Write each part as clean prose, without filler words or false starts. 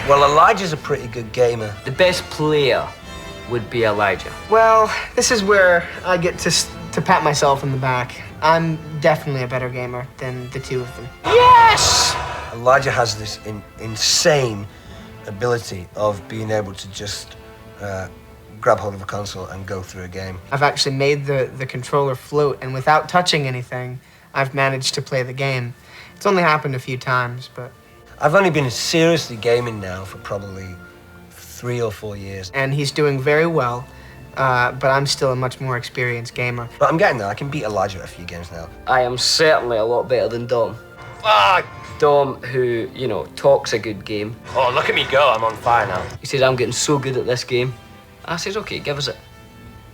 Well, Elijah's a pretty good gamer. The best player would be Elijah. Well, this is where I get to pat myself in the back. I'm definitely a better gamer than the two of them. Yes! Elijah has this insane ability of being able to just grab hold of a console and go through a game. I've actually made the controller float, and without touching anything, I've managed to play the game. It's only happened a few times, but... I've only been seriously gaming now for probably 3 or 4 years. And he's doing very well, but I'm still a much more experienced gamer. But I'm getting there. I can beat Elijah at a few games now. I am certainly a lot better than Dom. Fuck! Dom, who, you know, talks a good game. Oh, look at me go. I'm on fire now. He says, I'm getting so good at this game. I says, okay, give us it.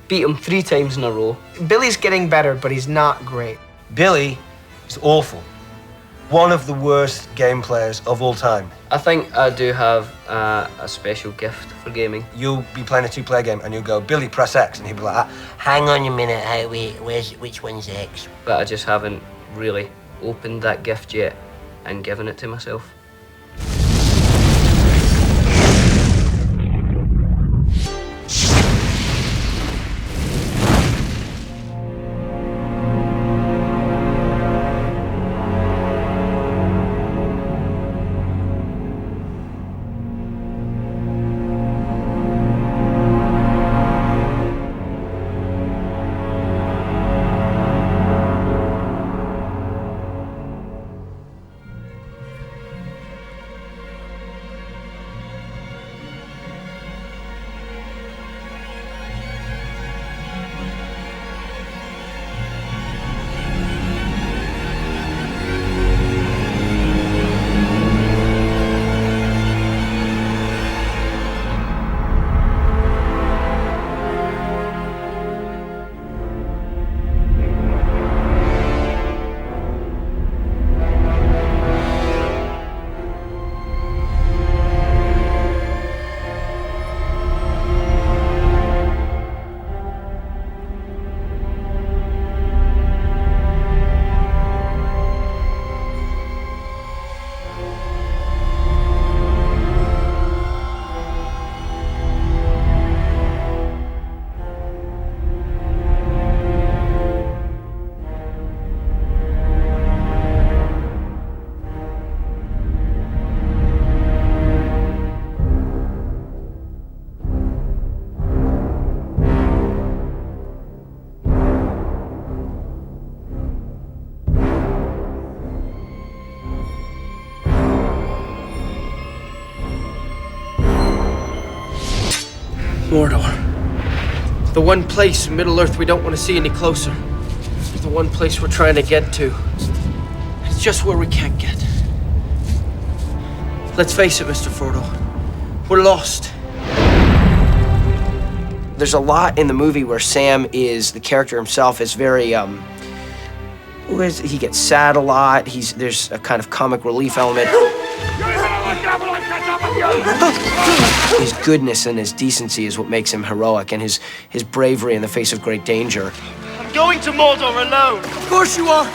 Beat him 3 times in a row. Billy's getting better, but he's not great. Billy is awful. One of the worst game players of all time. I think I do have a special gift for gaming. You'll be playing a 2-player game and you'll go, Billy, press X, and he'll be like, hang on a minute, hey, wait, which one's X? But I just haven't really opened that gift yet and given it to myself. Mordor. The one place in Middle-earth we don't want to see any closer. The one place we're trying to get to. It's just where we can't get. Let's face it, Mr. Frodo. We're lost. There's a lot in the movie where Sam is, the character himself is very, he gets sad a lot. There's a kind of comic relief element. His goodness and his decency is what makes him heroic, and his bravery in the face of great danger. I'm going to Mordor alone. Of course you are.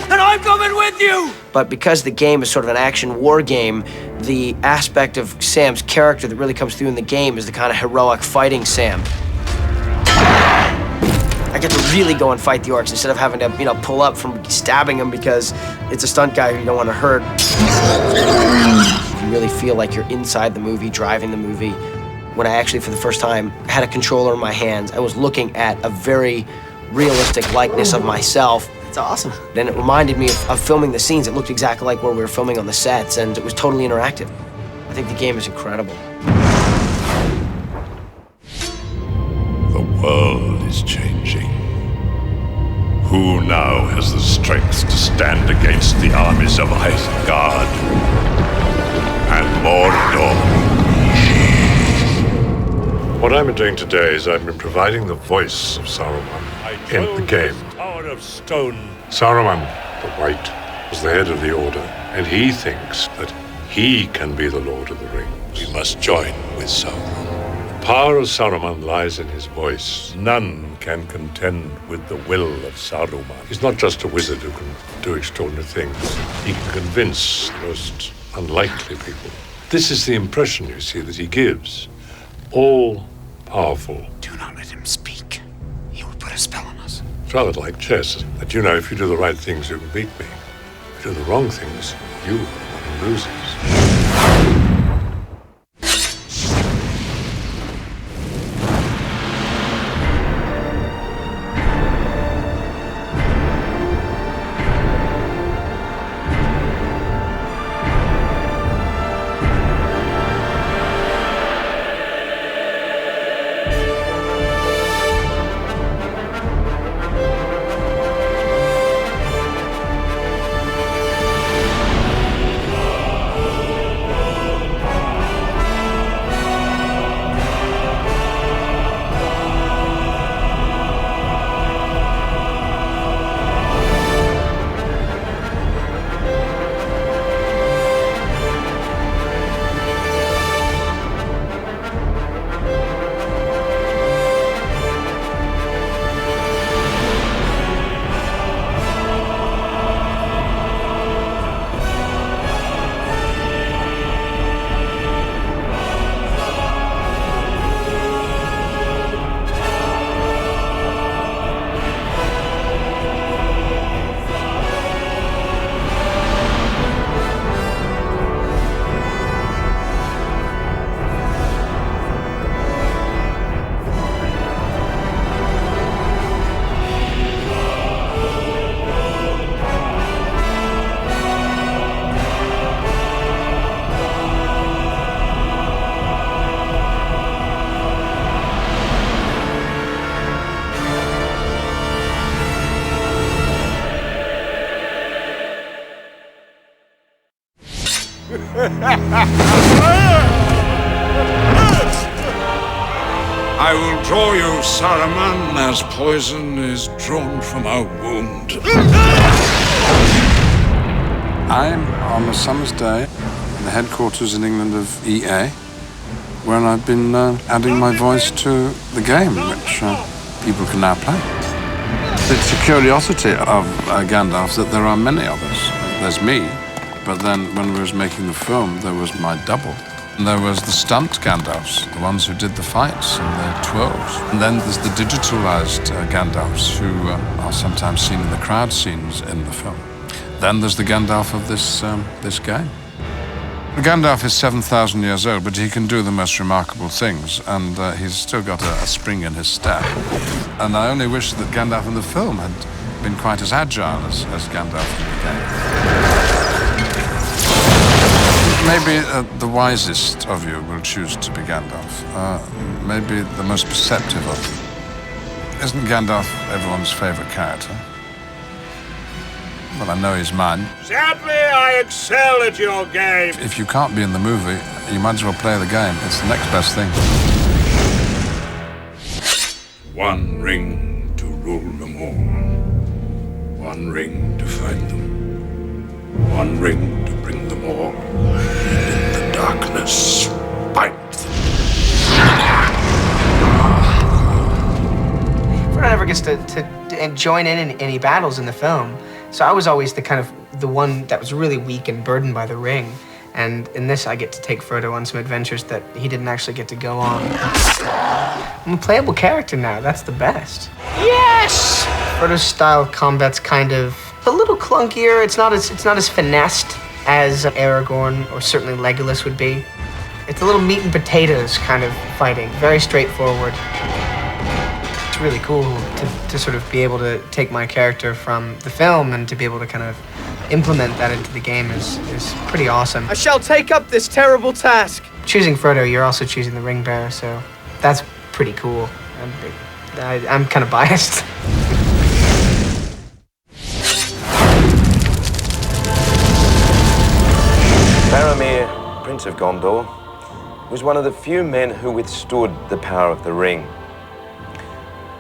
And I'm coming with you. But because the game is sort of an action war game, the aspect of Sam's character that really comes through in the game is the kind of heroic fighting Sam. I get to really go and fight the orcs instead of having to, pull up from stabbing them because it's a stunt guy who you don't want to hurt. You really feel like you're inside the movie, driving the movie. When I actually, for the first time, had a controller in my hands, I was looking at a very realistic likeness of myself. It's awesome. Then it reminded me of filming the scenes. It looked exactly like where we were filming on the sets, and it was totally interactive. I think the game is incredible. The world is changing. Who now has the strength to stand against the armies of Isengard and Mordor? What I've been doing today is I've been providing the voice of Saruman in the game. Tower of Stone. Saruman, the White, was the head of the Order, and he thinks that he can be the Lord of the Rings. We must join with Sauron. The power of Saruman lies in his voice. None can contend with the will of Saruman. He's not just a wizard who can do extraordinary things. He can convince the most unlikely people This is the impression, you see, that he gives. All powerful. Do not let him speak. He will put a spell on us. It's rather like chess, that you know if you do the right things, you can beat me. If you do the wrong things, you are the one who loses. I will draw you, Saruman, as poison is drawn from a wound. I'm on a summer's day in the headquarters in England of EA, where I've been adding my voice to the game, which people can now play. It's a curiosity of Gandalf that there are many of us. There's me, but then when we was making the film, there was my double. And there was the stunt Gandalfs, the ones who did the fights and the twirls. And then there's the digitalized Gandalfs who are sometimes seen in the crowd scenes in the film. Then there's the Gandalf of this game. Gandalf is 7,000 years old, but he can do the most remarkable things, and he's still got a spring in his step. And I only wish that Gandalf in the film had been quite as agile as Gandalf in the game. Maybe the wisest of you will choose to be Gandalf. Maybe the most perceptive of you. Isn't Gandalf everyone's favorite character? Well, I know he's mine. Sadly, I excel at your game. If you can't be in the movie, you might as well play the game. It's the next best thing. One ring to rule them all. One ring to find them. One ring to bring them all. And in the darkness, fight them. Frodo never gets to join in any battles in the film, so I was always the one that was really weak and burdened by the ring. And in this, I get to take Frodo on some adventures that he didn't actually get to go on. I'm a playable character now. That's the best. Yes! Frodo's style of combat's kind of a little clunkier. It's not as finessed as Aragorn or certainly Legolas would be. It's a little meat and potatoes kind of fighting. Very straightforward. It's really cool to sort of be able to take my character from the film and to be able to kind of implement that into the game is pretty awesome. I shall take up this terrible task. Choosing Frodo, you're also choosing the ring bearer, so that's pretty cool. I'm kind of biased. Faramir, Prince of Gondor, was one of the few men who withstood the power of the ring.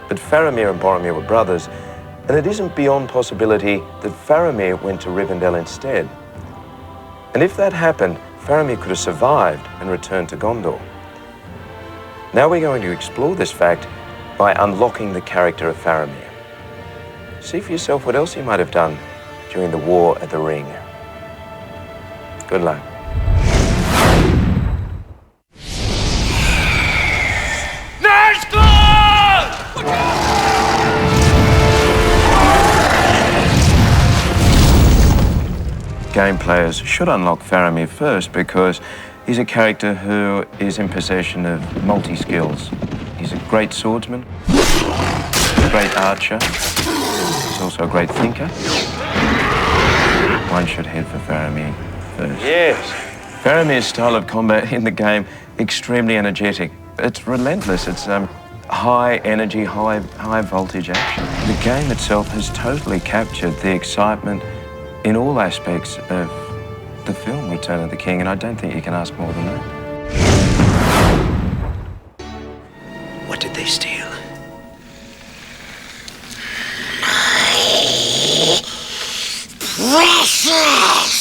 But Faramir and Boromir were brothers, and it isn't beyond possibility that Faramir went to Rivendell instead. And if that happened, Faramir could have survived and returned to Gondor. Now we're going to explore this fact by unlocking the character of Faramir. See for yourself what else he might have done during the War of the Ring. Good luck. game players should unlock Faramir first because he's a character who is in possession of multi-skills. He's a great swordsman, a great archer, he's also a great thinker. One should head for Faramir first. Yes. Faramir's style of combat in the game, extremely energetic. It's relentless. It's high energy, high voltage action. The game itself has totally captured the excitement in all aspects of the film Return of the King, and I don't think you can ask more than that. What did they steal? Precious!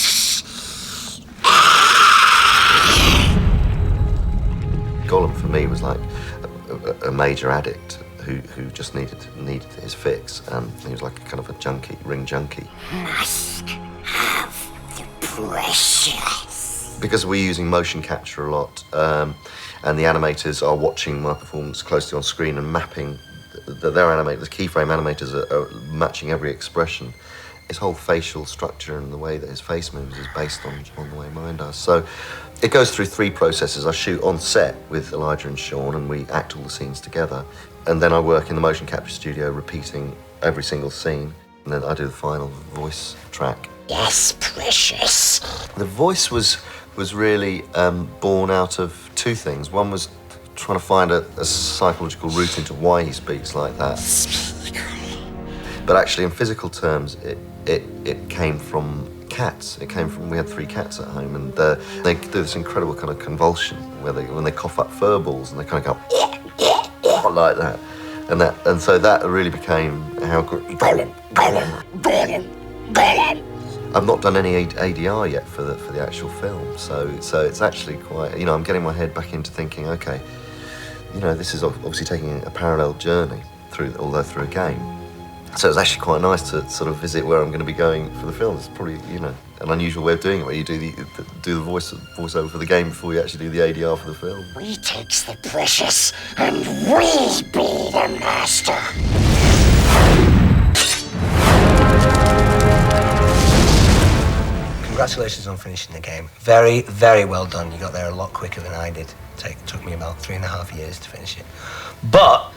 Gollum for me was like a major addict who just needed his fix. He was like a kind of a junkie, ring junkie. Must have the precious. Because we're using motion capture a lot, and the animators are watching my performance closely on screen and mapping their animators, the keyframe animators are matching every expression. His whole facial structure and the way that his face moves is based on the way mine does. So it goes through 3 processes. I shoot on set with Elijah and Sean, and we act all the scenes together. And then I work in the motion capture studio repeating every single scene. And then I do the final voice track. Yes, precious. The voice was really born out of 2 things. One was trying to find a psychological route into why he speaks like that. But actually, in physical terms, it came from cats. It came from, we had 3 cats at home, and they do this incredible kind of convulsion where when they cough up fur balls and they kind of go like that. And so that really became how I've not done any ADR yet for the actual film, so it's actually quite, I'm getting my head back into thinking, okay, this is obviously taking a parallel journey although through a game. So it's actually quite nice to sort of visit where I'm going to be going for the film. It's probably, an unusual way of doing it, where you do the voiceover for the game before you actually do the ADR for the film. We takes the precious, and we be the master. Congratulations on finishing the game. Very, very well done. You got there a lot quicker than I did. It took me about 3.5 years to finish it. But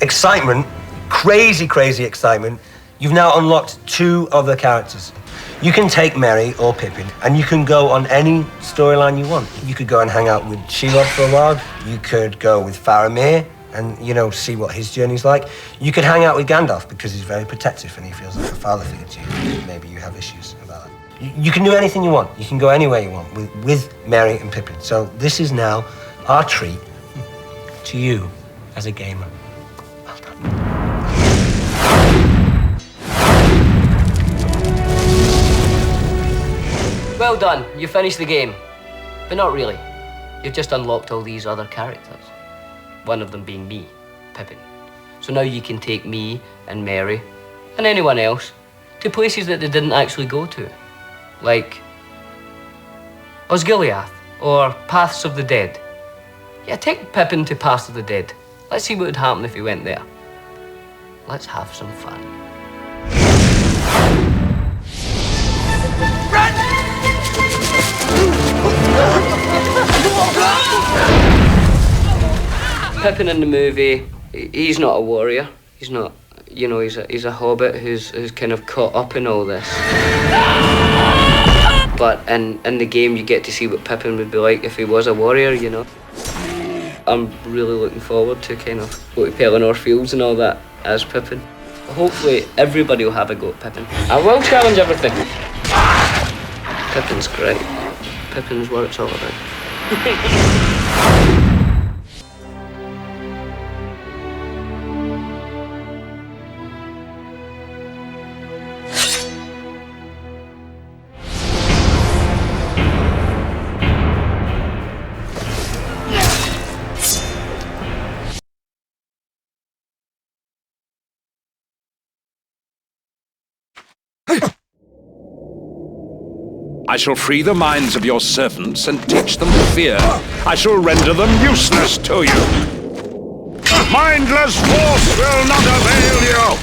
excitement. Crazy, crazy excitement. You've now unlocked 2 other characters. You can take Merry or Pippin, and you can go on any storyline you want. You could go and hang out with Shelob for a while. You could go with Faramir and, see what his journey's like. You could hang out with Gandalf because he's very protective and he feels like a father figure to you. Maybe you have issues about that. You can do anything you want. You can go anywhere you want with Merry and Pippin. So this is now our treat to you as a gamer. Well done, you finished the game. But not really. You've just unlocked all these other characters. One of them being me, Pippin. So now you can take me and Merry and anyone else to places that they didn't actually go to. Like Osgiliath or Paths of the Dead. Yeah, take Pippin to Paths of the Dead. Let's see what would happen if he went there. Let's have some fun. Pippin in the movie, he's not a warrior. He's not, he's a hobbit who's kind of caught up in all this. But in the game, you get to see what Pippin would be like if he was a warrior, I'm really looking forward to kind of go to Pelennor Fields and all that as Pippin. Hopefully, everybody will have a go at Pippin. I will challenge everything. Pippin's great. Pippin's what it's all about. I shall free the minds of your servants and teach them to fear. I shall render them useless to you. Mindless force will not avail you!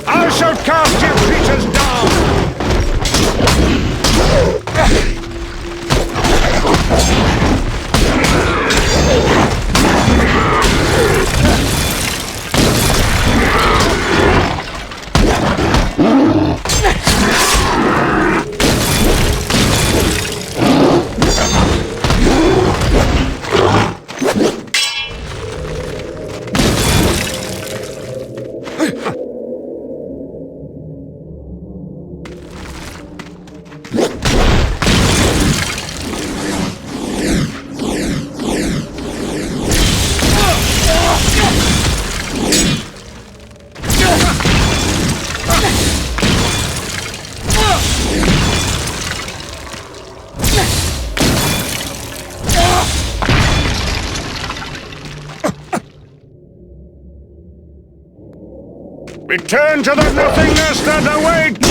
I shall cast you creatures down! Return to the nothingness that awaits!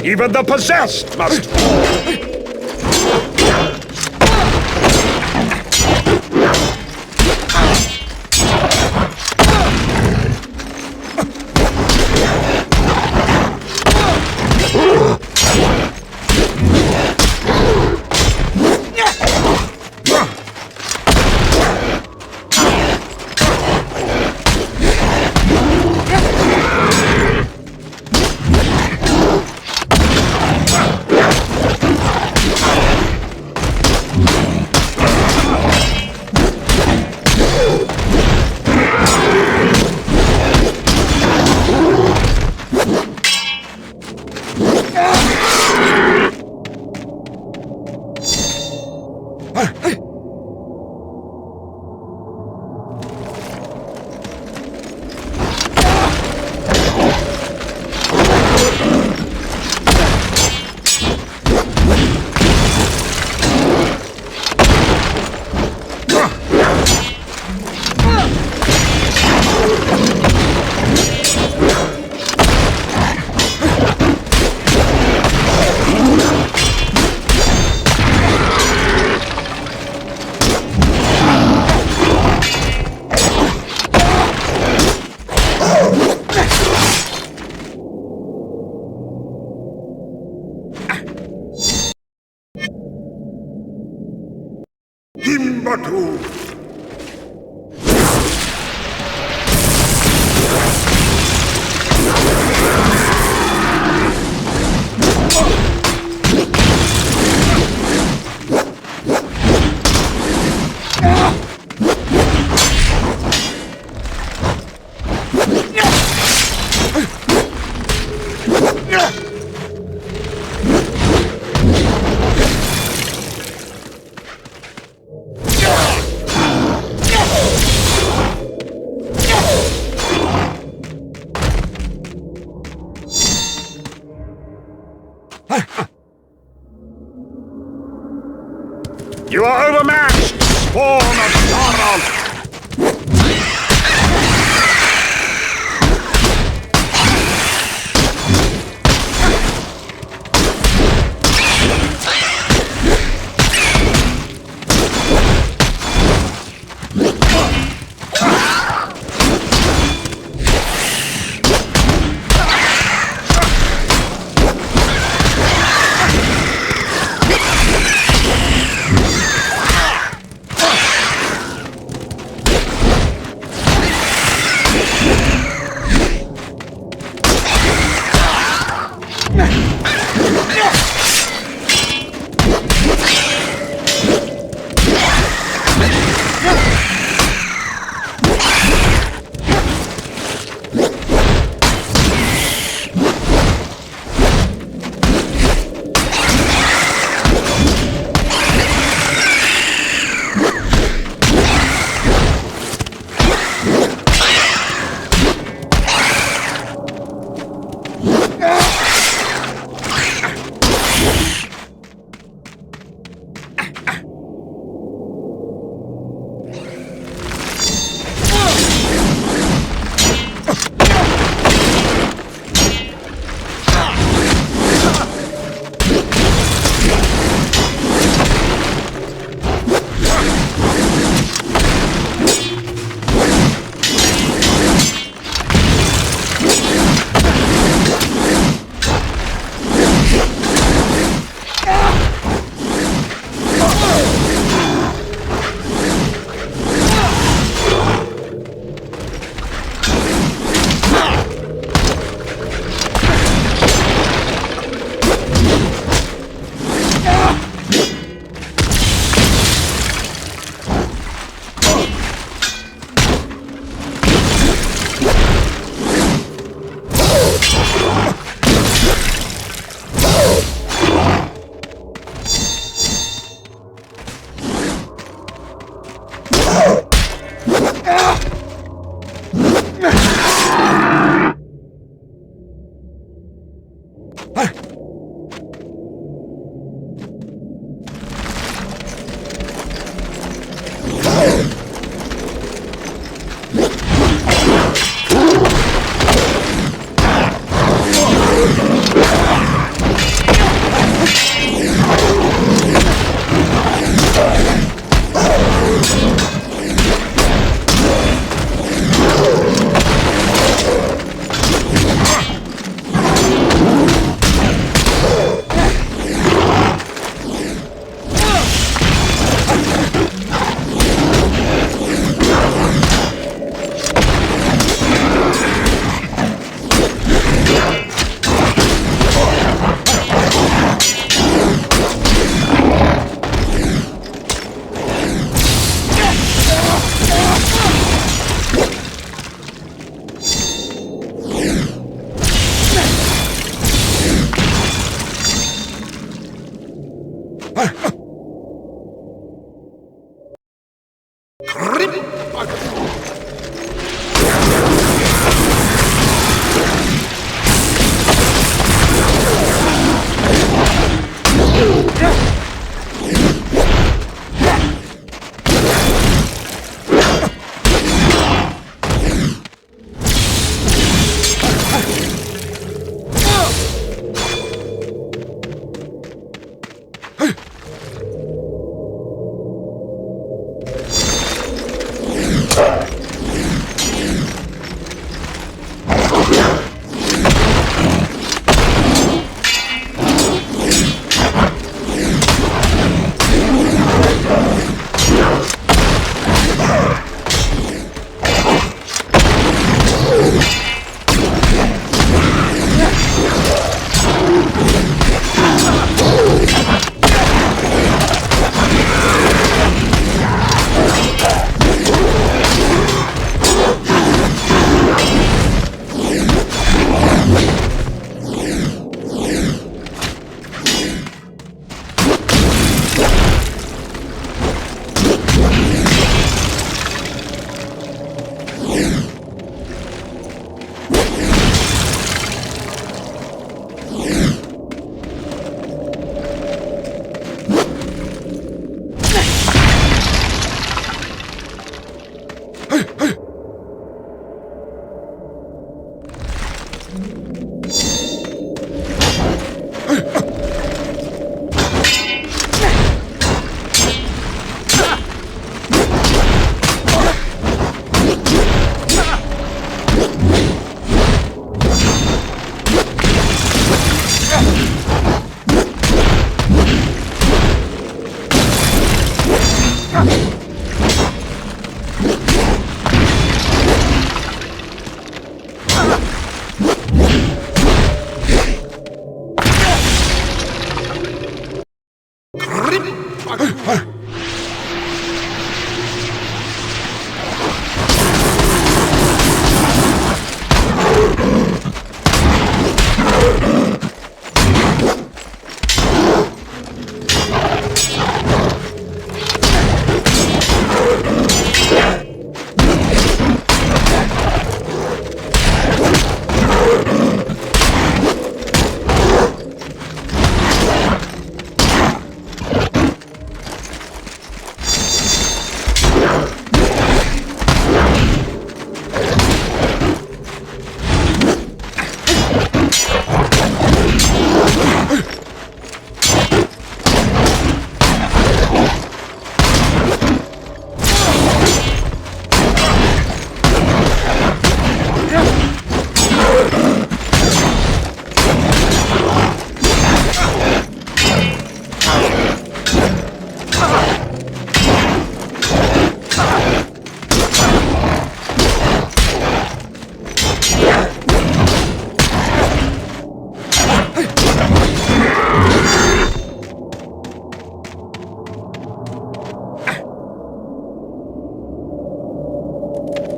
Even the possessed must fall!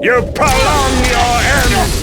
You prolong your end!